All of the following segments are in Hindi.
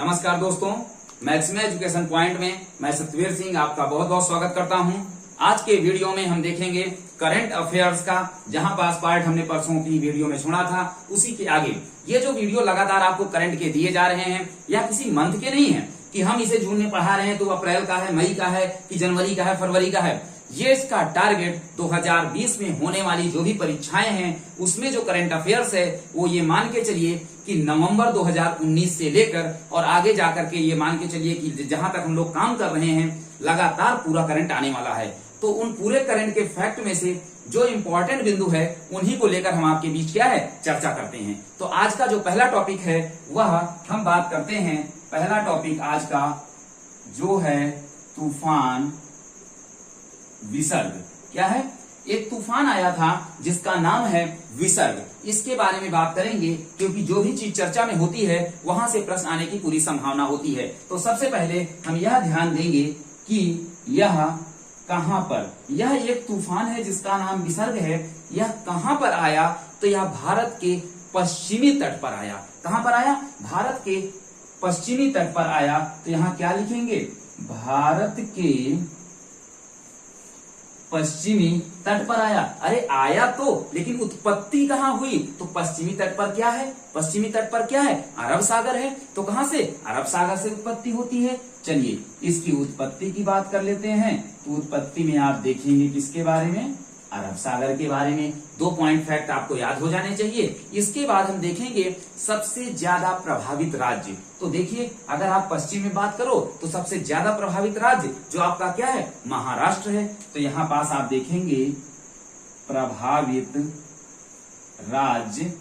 नमस्कार दोस्तों, मैक्सिमम एजुकेशन पॉइंट में मैं सतवीर सिंह आपका बहुत बहुत स्वागत करता हूं। आज के वीडियो में हम देखेंगे करंट अफेयर्स का, जहां पास पार्ट हमने परसों की वीडियो में सुना था, उसी के आगे ये जो वीडियो लगातार आपको करंट के दिए जा रहे हैं या किसी मंथ के नहीं है कि हम इसे जून में पढ़ा रहे हैं तो अप्रैल का है, मई का है कि जनवरी का है, फरवरी का है। ये इसका टारगेट 2020 में होने वाली जो भी परीक्षाएं हैं उसमें जो करंट अफेयर्स है वो ये मान के चलिए कि नवंबर 2019 से लेकर और आगे जाकर के ये मान के चलिए कि जहां तक हम लोग काम कर रहे हैं लगातार पूरा करंट आने वाला है। तो उन पूरे करंट के फैक्ट में से जो इंपॉर्टेंट बिंदु है उन्हीं को लेकर हम आपके बीच क्या है चर्चा करते हैं। तो आज का जो पहला टॉपिक है वह हम बात करते हैं। पहला टॉपिक आज का जो है तूफान विसर्ग। क्या है? एक तूफान आया था जिसका नाम है विसर्ग। इसके बारे में बात करेंगे क्योंकि जो भी चीज चर्चा में होती है वहां से प्रश्न आने की पूरी संभावना होती है। तो सबसे पहले हम यह ध्यान देंगे कि यह कहां पर, यह एक तूफान है जिसका नाम विसर्ग है। यह कहां पर आया? तो यह भारत के पश्चिमी तट पर आया। कहां पर आया? भारत के पश्चिमी तट पर आया। तो यहां क्या लिखेंगे? भारत के पश्चिमी तट पर आया। अरे आया तो, लेकिन उत्पत्ति कहाँ हुई? तो पश्चिमी तट पर क्या है? पश्चिमी तट पर क्या है? अरब सागर है। तो कहां से? अरब सागर से उत्पत्ति होती है। चलिए इसकी उत्पत्ति की बात कर लेते हैं। तो उत्पत्ति में आप देखेंगे किसके बारे में? अरब सागर के बारे में। 2 पॉइंट फैक्ट आपको याद हो जाने चाहिए। इसके बाद हम देखेंगे सबसे ज्यादा प्रभावित राज्य। तो देखिए अगर आप पश्चिम में बात करो तो सबसे ज्यादा प्रभावित राज्य जो आपका क्या है? महाराष्ट्र है। तो यहाँ पास आप देखेंगे प्रभावित राज्य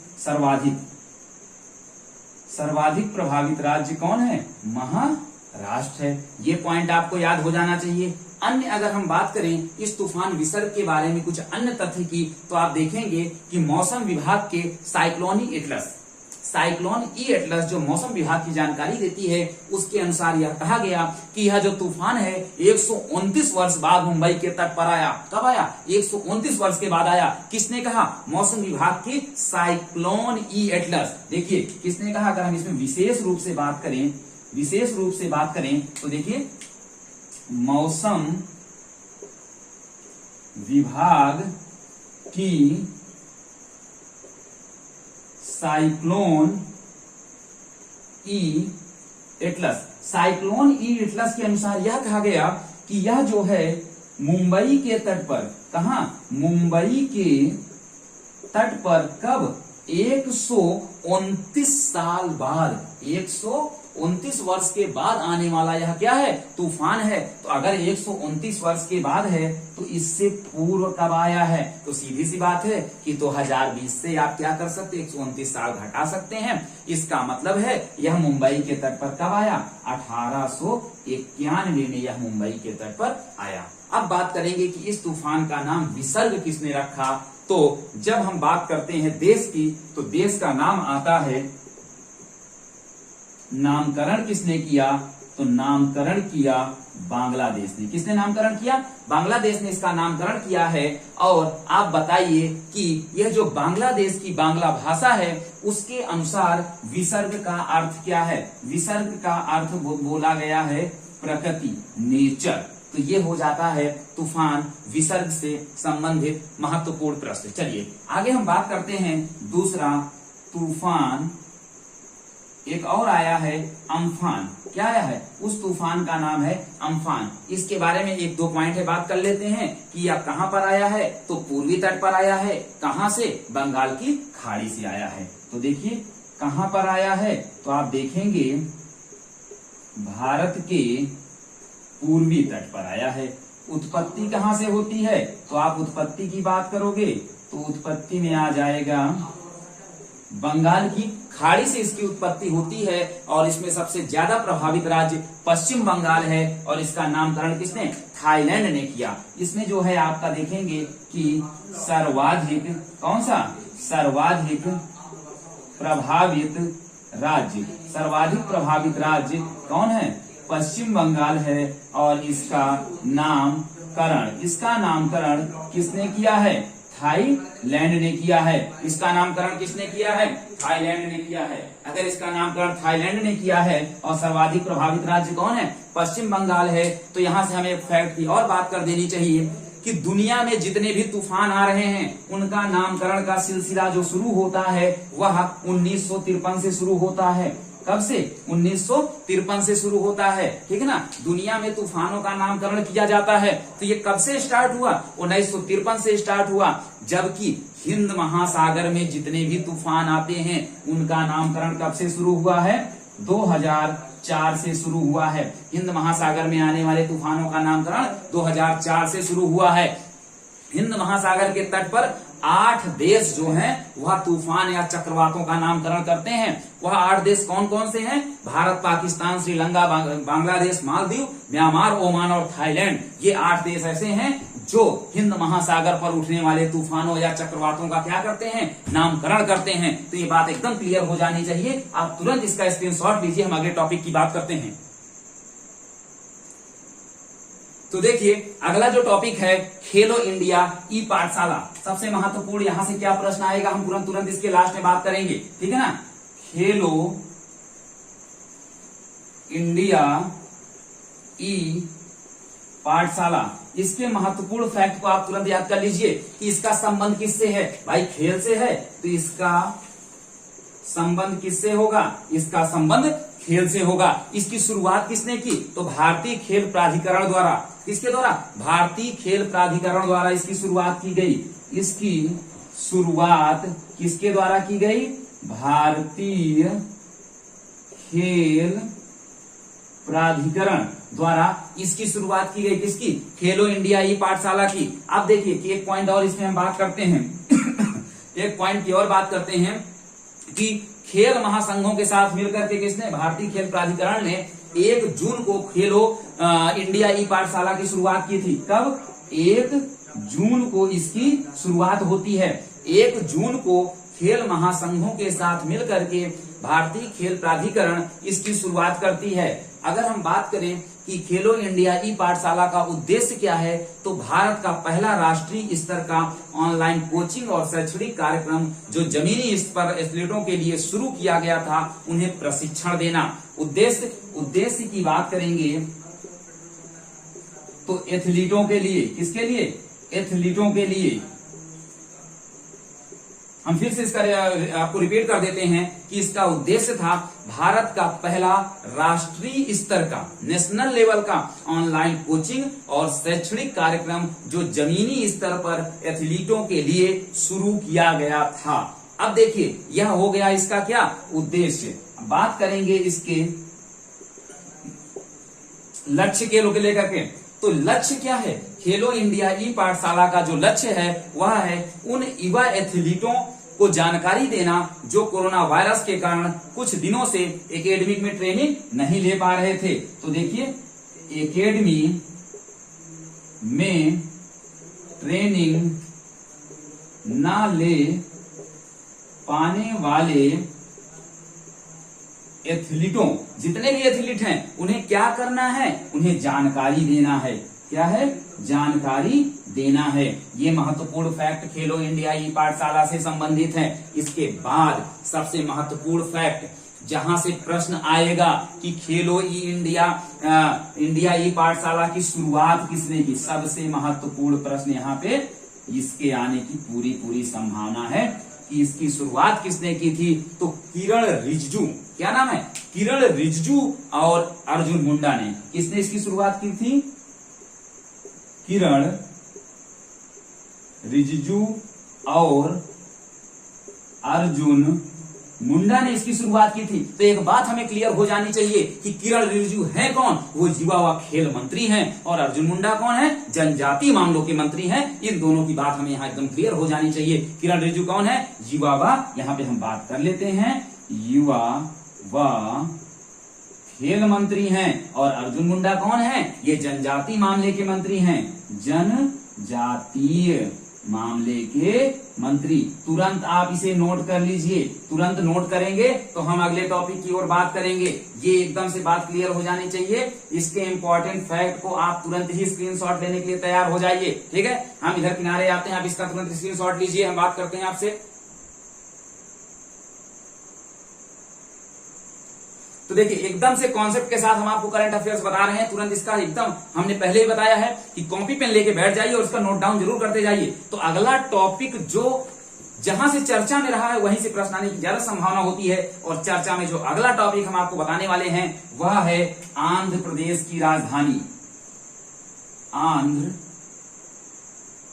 सर्वाधिक प्रभावित राज्य कौन है? महाराष्ट्र है। ये पॉइंट आपको याद हो जाना चाहिए। अन्य अगर हम बात करें इस तूफान विसर्ग के बारे में कुछ अन्य तथ्य की, तो आप देखेंगे कि मौसम विभाग के साइक्लोन ई एटलस जो मौसम विभाग की जानकारी देती है उसके अनुसार यह कहा गया कि यह जो तूफान है 129 वर्ष बाद मुंबई के तट पर आया। कब आया? 129 वर्ष के बाद आया। किसने कहा? मौसम विभाग की साइक्लोन ई एटलस। देखिए किसने कहा? अगर हम इसमें विशेष रूप से बात करें तो देखिए मौसम विभाग की साइक्लोन ई एटलस के अनुसार यह कहा गया कि यह जो है मुंबई के तट पर, कहा? मुंबई के तट पर कब? 129 साल बाद, 129 वर्ष के बाद आने वाला यह क्या है? तूफान है। तो अगर 129 वर्ष के बाद है तो इससे पूर्व कब आया है? तो सीधी सी बात है कि 2020 से आप क्या कर सकते हैं? 129 साल घटा सकते हैं। इसका मतलब है यह मुंबई के तट पर कब आया? 1891 में यह मुंबई के तट पर आया। अब बात करेंगे कि इस तूफान का नाम विसर्ग किसने रखा। तो जब हम बात करते हैं देश की, तो देश का नाम आता है, नामकरण किसने किया? तो नामकरण किया बांग्लादेश ने। किसने नामकरण किया? बांग्लादेश ने इसका नामकरण किया है। और आप बताइए कि यह जो बांग्लादेश की बांग्ला भाषा है उसके अनुसार विसर्ग का अर्थ क्या है? विसर्ग का अर्थ बोला गया है प्रकृति, नेचर। तो ये हो जाता है तूफान विसर्ग से संबंधित महत्वपूर्ण प्रश्न। चलिए आगे हम बात करते हैं दूसरा तूफान। एक और आया है अम्फान। क्या आया है? उस तूफान का नाम है अम्फान। इसके बारे में 1-2 पॉइंट है बात कर लेते हैं कि यह कहां पर आया है। तो पूर्वी तट पर आया है। कहां से? बंगाल की खाड़ी से आया है। तो देखिए कहां पर आया है? तो आप देखेंगे भारत के पूर्वी तट पर आया है। उत्पत्ति कहां से होती है? तो आप उत्पत्ति की बात करोगे तो उत्पत्ति में आ जाएगा बंगाल की खाड़ी से इसकी उत्पत्ति होती है। और इसमें सबसे ज्यादा प्रभावित राज्य पश्चिम बंगाल है। और इसका नामकरण किसने? थाईलैंड ने किया। इसमें जो है आपका देखेंगे कि सर्वाधिक, कौन सा? सर्वाधिक प्रभावित राज्य कौन है? पश्चिम बंगाल है। और इसका नामकरण किसने किया है? थाईलैंड ने किया है। इसका नामकरण किसने किया है? थाईलैंड ने किया है। अगर इसका नामकरण थाईलैंड ने किया है और सर्वाधिक प्रभावित राज्य कौन है? पश्चिम बंगाल है। तो यहां से हमें एक फैक्ट की और बात कर देनी चाहिए कि दुनिया में जितने भी तूफान आ रहे हैं उनका नामकरण का सिलसिला जो शुरू होता है वह 1953 से शुरू होता है। कब से? 1953 से शुरू होता है, ठीक है ना। दुनिया में तूफानों का नामकरण किया जाता है। तो ये कब से स्टार्ट हुआ? 1953 से स्टार्ट हुआ। जबकि हिंद महासागर में जितने भी तूफान आते हैं उनका नामकरण कब से शुरू हुआ है? 2004 से शुरू हुआ है। हिंद महासागर में आने वाले तूफानों का नामकरण 2004 से शुरू हुआ है। हिंद महासागर के तट पर 8 देश जो हैं वह तूफान या चक्रवातों का नामकरण करते हैं। वह 8 देश कौन कौन से हैं? भारत, पाकिस्तान, श्रीलंका, बांग्लादेश, मालदीव, म्यांमार, ओमान और थाईलैंड। ये 8 देश ऐसे हैं जो हिंद महासागर पर उठने वाले तूफानों या चक्रवातों का क्या करते हैं? नामकरण करते हैं। तो ये बात एकदम क्लियर हो जानी चाहिए। आप तुरंत इसका स्क्रीनशॉट लीजिए। हम अगले टॉपिक की बात करते हैं। तो देखिए अगला जो टॉपिक है खेलो इंडिया ई पाठशाला। सबसे महत्वपूर्ण यहां से क्या प्रश्न आएगा हम तुरंत इसके लास्ट में बात करेंगे, ठीक है ना। खेलो इंडिया ई पाठशाला, इसके महत्वपूर्ण फैक्ट को आप तुरंत याद कर लीजिए कि इसका संबंध किससे है? भाई खेल से है। तो इसका संबंध किससे होगा? इसका संबंध खेल से होगा। इसकी शुरुआत किसने की? तो भारतीय खेल प्राधिकरण द्वारा। किसके द्वारा? भारतीय खेल प्राधिकरण द्वारा इसकी शुरुआत की गई। इसकी शुरुआत किसके द्वारा की गई? भारतीय खेल प्राधिकरण द्वारा इसकी शुरुआत की गई। किसकी? खेलो इंडिया ई पाठशाला की। अब देखिए कि एक पॉइंट और इसमें हम बात करते हैं एक पॉइंट की और बात करते हैं कि खेल महासंघों के साथ मिलकर के किसने? भारतीय खेल प्राधिकरण ने 1 जून को खेलो इंडिया ई पाठशाला की शुरुआत की थी। कब? 1 जून को इसकी शुरुआत होती है। 1 जून को खेल महासंघों के साथ मिलकर के भारतीय खेल प्राधिकरण इसकी शुरुआत करती है। अगर हम बात करें कि खेलो इंडिया ई पाठशाला का उद्देश्य क्या है, तो भारत का पहला राष्ट्रीय स्तर का ऑनलाइन कोचिंग और शैक्षणिक कार्यक्रम जो जमीनी स्तर पर एथलीटों के लिए शुरू किया गया था उन्हें प्रशिक्षण देना। उद्देश्य की बात करेंगे तो एथलीटों के लिए, किसके लिए? एथलीटों के लिए। हम फिर से इसका आपको रिपीट कर देते हैं कि इसका उद्देश्य था भारत का पहला राष्ट्रीय स्तर का, नेशनल लेवल का ऑनलाइन कोचिंग और शैक्षणिक कार्यक्रम जो जमीनी स्तर पर एथलीटों के लिए शुरू किया गया था। अब देखिए यह हो गया इसका क्या उद्देश्य। बात करेंगे इसके लक्ष्य के लेकर के। तो लक्ष्य क्या है? खेलो इंडिया ई पाठशाला का जो लक्ष्य है वह है उन युवा एथलीटों को जानकारी देना जो कोरोना वायरस के कारण कुछ दिनों से एकेडमिक में ट्रेनिंग नहीं ले पा रहे थे। तो देखिए एकेडमी में ट्रेनिंग ना ले पाने वाले एथलीटों, जितने भी एथलीट हैं उन्हें क्या करना है? उन्हें जानकारी देना है। क्या है? जानकारी देना है। ये महत्वपूर्ण फैक्ट खेलो इंडिया ई पाठशाला से संबंधित है। इसके बाद सबसे महत्वपूर्ण फैक्ट जहां से प्रश्न आएगा कि खेलो इंडिया ई पाठशाला की शुरुआत किसने की, सबसे महत्वपूर्ण प्रश्न यहाँ पे इसके आने की पूरी संभावना है कि इसकी शुरुआत किसने की थी। तो किरण रिजिजू, क्या नाम है? किरण रिजिजू और अर्जुन मुंडा ने। किसने इसकी शुरुआत की थी? किरण रिजिजू और अर्जुन मुंडा ने इसकी शुरुआत की थी। तो एक बात हमें क्लियर हो जानी चाहिए कि किरण रिजिजू है कौन? वो युवा व खेल मंत्री हैं। और अर्जुन मुंडा कौन है? जनजातीय मामलों के मंत्री हैं। इन दोनों की बात हमें यहाँ एकदम क्लियर हो जानी चाहिए। किरण रिजिजू कौन है? युवा व, यहाँ पे हम बात कर लेते हैं, युवा व खेल मंत्री हैं। और अर्जुन मुंडा कौन है? ये जनजातीय मामले के मंत्री हैं। जनजातीय मामले के मंत्री। तुरंत आप इसे नोट कर लीजिए, तुरंत नोट करेंगे तो हम अगले टॉपिक की ओर बात करेंगे। ये एकदम से बात क्लियर हो जानी चाहिए। इसके इंपॉर्टेंट फैक्ट को आप तुरंत ही स्क्रीनशॉट लेने के लिए तैयार हो जाइए, ठीक है। हम इधर किनारे आते हैं, आप इसका तुरंत स्क्रीनशॉट लीजिए, हम बात करते हैं आपसे। तो देखिए एकदम से कॉन्सेप्ट के साथ हम आपको करंट अफेयर्स बता रहे हैं, तुरंत इसका एकदम हमने पहले ही बताया है कि कॉपी पेन लेके बैठ जाइए और इसका नोट डाउन जरूर करते जाइए। तो अगला टॉपिक जो जहां से चर्चा में रहा है वहीं से प्रश्न आने की ज्यादा संभावना होती है, और चर्चा में जो अगला टॉपिक हम आपको बताने वाले हैं वह है आंध्र प्रदेश की राजधानी। आंध्र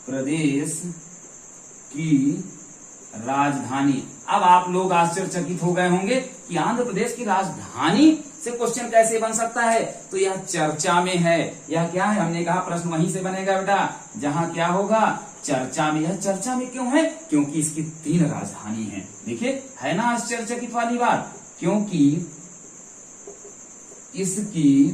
प्रदेश की राजधानी। अब आप लोग आश्चर्यचकित हो गए होंगे कि आंध्र प्रदेश की राजधानी से क्वेश्चन कैसे बन सकता है। तो यह चर्चा में है। यह क्या है, हमने कहा प्रश्न वहीं से बनेगा बेटा जहां क्या होगा, चर्चा में। यह चर्चा में क्यों है, क्योंकि इसकी 3 राजधानी है। देखिए है ना आश्चर्यचकित वाली बात, क्योंकि इसकी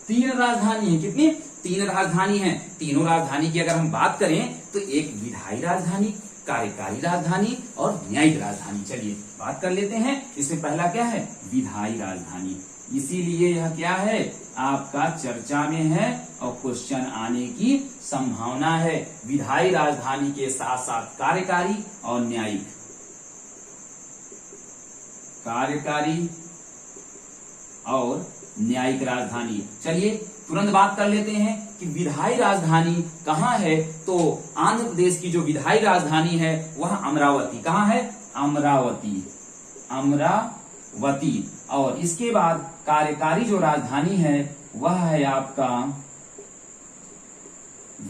3 राजधानी है। कितनी? 3 राजधानी है। तीनों राजधानी की अगर हम बात करें तो एक विधायी राजधानी, कार्यकारी राजधानी और न्यायिक राजधानी। चलिए बात कर लेते हैं। इसमें पहला क्या है, विधायी राजधानी। इसीलिए यह क्या है, आपका चर्चा में है और क्वेश्चन आने की संभावना है। विधायी राजधानी के साथ साथ कार्यकारी और न्यायिक। कार्यकारी और न्यायिक राजधानी। चलिए तुरंत बात कर लेते हैं कि विधायी राजधानी कहाँ है। तो आंध्र प्रदेश की जो विधायी राजधानी है वह अमरावती। कहाँ है? अमरावती। अमरावती। और इसके बाद कार्यकारी जो राजधानी है वह है आपका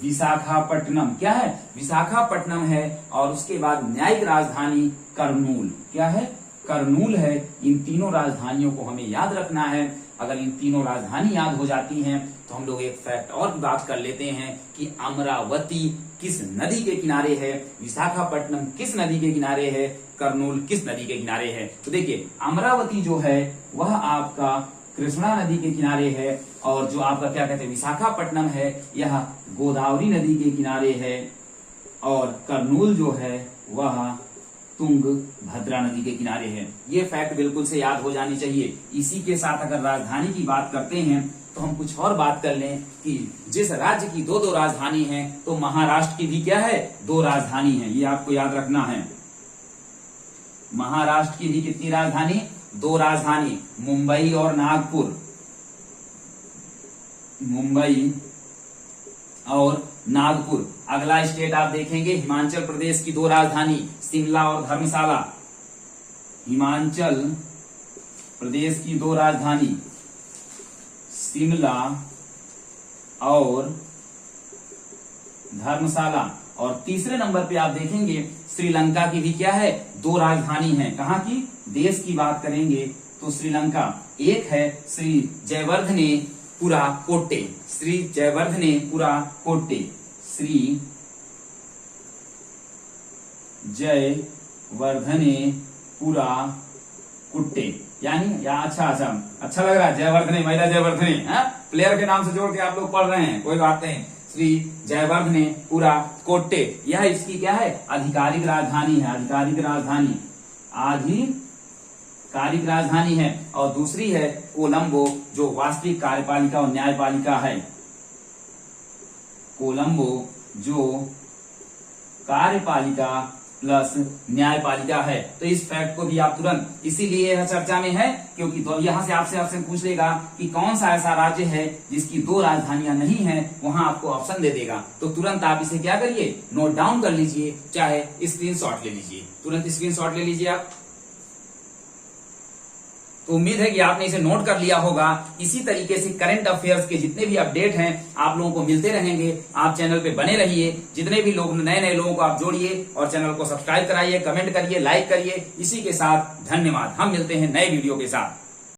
विशाखापट्टनम। क्या है? विशाखापट्टनम है। और उसके बाद न्यायिक राजधानी कर्नूल। क्या है? कर्नूल है। इन तीनों राजधानियों को हमें याद रखना है। अगर इन तीनों राजधानी याद हो जाती हैं तो हम लोग एक फैक्ट और बात कर लेते हैं कि अमरावती किस नदी के किनारे है, विशाखापट्टनम किस नदी के किनारे है, कर्नूल किस नदी के किनारे है। तो देखिए अमरावती जो है वह आपका कृष्णा नदी के किनारे है, और जो आपका क्या कहते हैं विशाखापट्टनम है यह गोदावरी नदी के किनारे है, और कर्नूल जो है वह तुंगभद्रा नदी के किनारे है। ये फैक्ट बिल्कुल से याद हो जानी चाहिए। इसी के साथ अगर राजधानी की बात करते हैं तो हम कुछ और बात कर लें कि जिस राज्य की 2-2 राजधानी है, तो महाराष्ट्र की भी क्या है, 2 राजधानी है। ये आपको याद रखना है। महाराष्ट्र की भी कितनी राजधानी, 2 राजधानी, मुंबई और नागपुर। मुंबई और नागपुर। अगला स्टेट आप देखेंगे हिमाचल प्रदेश की 2 राजधानी, शिमला और धर्मशाला। हिमाचल प्रदेश की 2 राजधानी, शिमला और धर्मशाला। और तीसरे नंबर पे आप देखेंगे श्रीलंका की भी क्या है, 2 राजधानी है। कहाँ की? देश की बात करेंगे तो श्रीलंका। एक है श्री जयवर्धनेपुरा कोट्टे। श्री जयवर्धनेपुरा कोट्टे। श्री जयवर्धनेपुरा कुट्टे। यानी या अच्छा लग रहा है जयवर्धने, महिला जयवर्धने। प्लेयर के नाम से जोड़ के आप लोग पढ़ रहे हैं, कोई बात नहीं। श्री जयवर्धनेपुरा कोट्टे, यह इसकी क्या है, आधिकारिक राजधानी है। आधिकारिक राजधानी, आधिकारिक राजधानी है। और दूसरी है कोलंबो, जो वास्तविक कार्यपालिका और न्यायपालिका है। कोलंबो जो कार्यपालिका प्लस न्यायपालिका है। तो इस फैक्ट को भी आप तुरंत, इसीलिए यह चर्चा में है क्योंकि तो यहां से आपसे ऑप्शन पूछ लेगा कि कौन सा ऐसा राज्य है जिसकी 2 राजधानियां नहीं है, वहां आपको ऑप्शन दे देगा। तो तुरंत आप इसे क्या करिए, नोट डाउन कर लीजिए, चाहे स्क्रीनशॉट ले लीजिए। तुरंत स्क्रीनशॉट ले लीजिए आप। तो उम्मीद है कि आपने इसे नोट कर लिया होगा। इसी तरीके से करंट अफेयर्स के जितने भी अपडेट हैं आप लोगों को मिलते रहेंगे। आप चैनल पे बने रहिए। जितने भी लोग नए लोगों को आप जोड़िए और चैनल को सब्सक्राइब कराइए, कमेंट करिए, लाइक करिए। इसी के साथ धन्यवाद। हम मिलते हैं नए वीडियो के साथ।